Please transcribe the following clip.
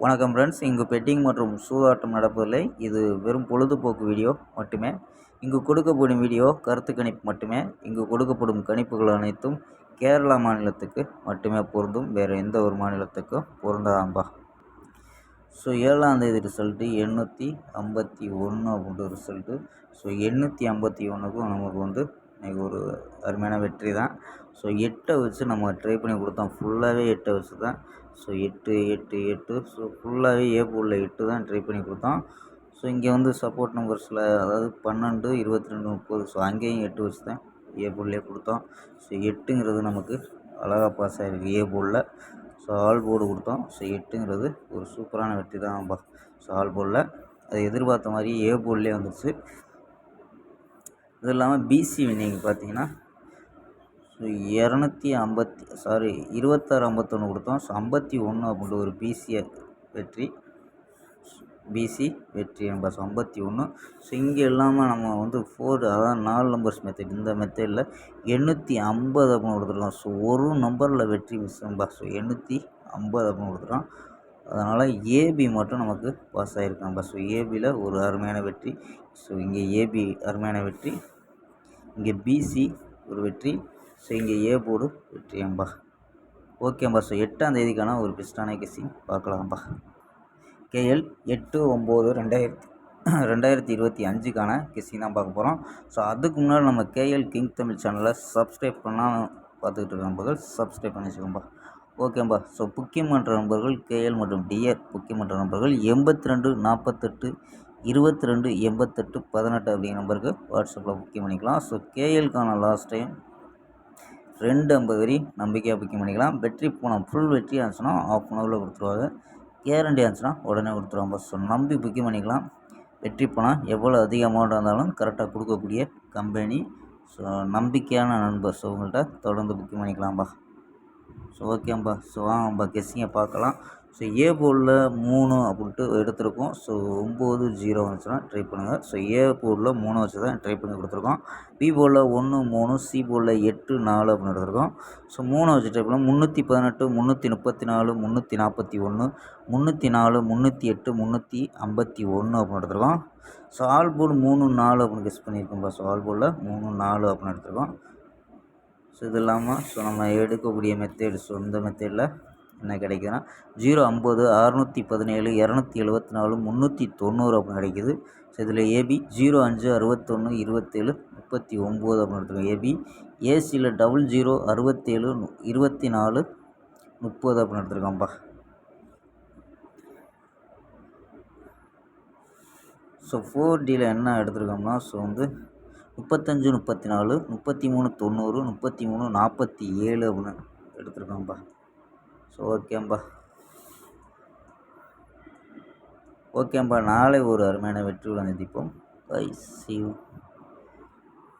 வணக்கம் ஃப்ரெண்ட்ஸ். இங்கு பெட்டிங் மற்றும் சூதாட்டம் நடப்பதில்லை. இது வெறும் பொழுதுபோக்கு வீடியோ மட்டுமே. இங்கு கொடுக்கப்படும் வீடியோ கருத்து கணிப்பு மட்டுமே. இங்கு கொடுக்கப்படும் கணிப்புகள் அனைத்தும் கேரளா மாநிலத்துக்கு மட்டுமே பொருந்தும். வேறு எந்த ஒரு மாநிலத்துக்கும் பொருந்தாதாம்பா. ஸோ 7ஆம் தேதி ரிசல்ட்டு 851 அப்படின்ற ரிசல்ட்டு. ஸோ 851க்கும் நமக்கு இன்றைக்கி ஒரு அருமையான வெற்றி தான். ஸோ 8 வச்சு நம்ம ட்ரை பண்ணி கொடுத்தோம். ஃபுல்லாகவே 8 வச்சு தான். ஸோ 8 8 8 ஸோ ஃபுல்லாகவே ஏ போர்டில் 8 தான் ட்ரை பண்ணி கொடுத்தோம். ஸோ இங்கே சப்போர்ட் நம்பர்ஸில் அதாவது 12 22 30 ஸோ அங்கேயும் 8 வச்சு தான் ஏ போர்டிலே கொடுத்தோம். ஸோ 8ங்கிறது நமக்கு அழகாக பாஸ் ஆகிருக்கு ஏ போர்டில். ஸோ ஆல் போர்டு கொடுத்தோம். ஸோ 8ங்கிறது ஒரு சூப்பரான வெற்றி தான். ஸோ ஆல் போர்டில் அது எதிர்பார்த்த மாதிரி ஏ போர்ட்லேயே வந்துடுச்சு. இது இல்லாமல் பிசி வின்னிங் பார்த்தீங்கன்னா ஸோ 2651 கொடுத்தோம். ஸோ 51 அப்படின்ற ஒரு வெற்றி பிசி வெற்றி நம்பர். ஸோ 51. ஸோ இங்கே இல்லாமல் நம்ம 4 அதாவது 4 நம்பர்ஸ் மெத்தட். இந்த மெத்தடில் 850 அப்படின்னு கொடுத்துருக்கோம். ஸோ ஒரு நம்பரில் வெற்றி மிஸ் நம்பர். ஸோ 850 அப்படின்னு கொடுத்துருக்கோம். அதனால் ஏபி மட்டும் நமக்கு பாஸ் ஆகிருக்கு நம்பர். ஸோ ஏபியில் ஒரு அருமையான வெற்றி. ஸோ இங்கே ஏபி அருமையான வெற்றி, இங்கே பிசி ஒரு வெற்றி, ஸோ இங்கே ஏ போர்டு வெற்றியம்பா. ஓகேம்பா. ஸோ 8ஆம் தேதிக்கான ஒரு பெஸ்ட்டான கெஸ்ஸிங் பார்க்கலாம்பா. கேஎல் 8/9/2025க்கான கெஸ்ஸிங் தான் பார்க்க போகிறோம். ஸோ அதுக்கு முன்னாடி நம்ம கேஎல் கிங் தமிழ் சேனலை சப்ஸ்கிரைப் பண்ணால் பார்த்துக்கிட்டு இருக்க நண்பர்கள் சப்ஸ்கிரைப் பண்ணி வச்சுக்கோம்பா. ஓகேம்பா. ஸோ புக்கிங் பண்ணுற நண்பர்கள் கேஎல் மற்றும் டிஆர் புக்கிங் பண்ணுற நண்பர்கள் 82 48 22 88 18 அப்படிங்கிற நம்பருக்கு வாட்ஸ்அப்பில் புக்கிங் பண்ணிக்கலாம். ஸோ கேஎல்கான லாஸ்ட் டைம் 250 வரி நம்பிக்கையாக புக்கிங் பண்ணிக்கலாம். வெற்றி போனால் ஃபுல் வெற்றி ஆச்சுன்னா ஆஃப் அன் ஹவரில் கொடுத்துருவாங்க. கேரண்டி ஆச்சுன்னா உடனே கொடுத்துருவாங்க. ஸோ நம்பி புக்கிங் பண்ணிக்கலாம். வெற்றி போனால் எவ்வளோ அதிக அமௌண்ட் இருந்தாலும் கரெக்டாக கொடுக்கக்கூடிய கம்பெனி. ஸோ நம்பிக்கையான நண்பர். ஸோ உங்கள்கிட்ட தொடர்ந்து புக்கிங் பண்ணிக்கலாம்பா. ஸோ ஓகேம்பா. ஸோ வாங்கப்பா கெஸ்ஸிங்கை பார்க்கலாம். ஸோ ஏ போர்டில் 3 அப்படின்ட்டு எடுத்திருக்கோம். ஸோ 9 0 வந்துச்சுன்னா ட்ரை பண்ணுங்கள். ஸோ ஏ போர்டில் 3 வச்சு தான் ட்ரை பண்ணி கொடுத்துருக்கோம். பி போர்டில் 1 3 சி போர்டில் 8 4 அப்படின்னு எடுத்திருக்கோம். ஸோ 3 வச்சு ட்ரை பண்ணலாம். 318 334 341 304 308 351 அப்படின்னு எடுத்திருக்கோம். ஸோ ஆல் போர்டு 3 4 அப்படின்னு கெஸ் பண்ணியிருக்கோம்ப்பா. ஸோ ஆல் போர்டில் 3 4 அப்படின்னு எடுத்திருக்கோம். ஸோ இது இல்லாமல் நம்ம எடுக்கக்கூடிய மெத்தேடு. ஸோ இந்த மெத்தேடில் என்ன கிடைக்குதுன்னா 050 617 274 390 அப்படின்னு கிடைக்கிது. ஸோ இதில் ஏபி 05 61 27 39 அப்படின்னு எடுத்துருக்கோம் ஏபி. ஏசியில் 00 67 24 30 அப்படின்னு எடுத்துருக்கோம்ப்பா. ஸோ 4டியில் என்ன எடுத்துருக்கோம்னா 35 34 33 90 33 47 அப்படின்னு எடுத்துருக்கோம்ப்பா. ஸோ ஓகேம்பா. நாளை ஒரு அருமையான வெற்றியுடன் சந்திப்போம். Bye, see you.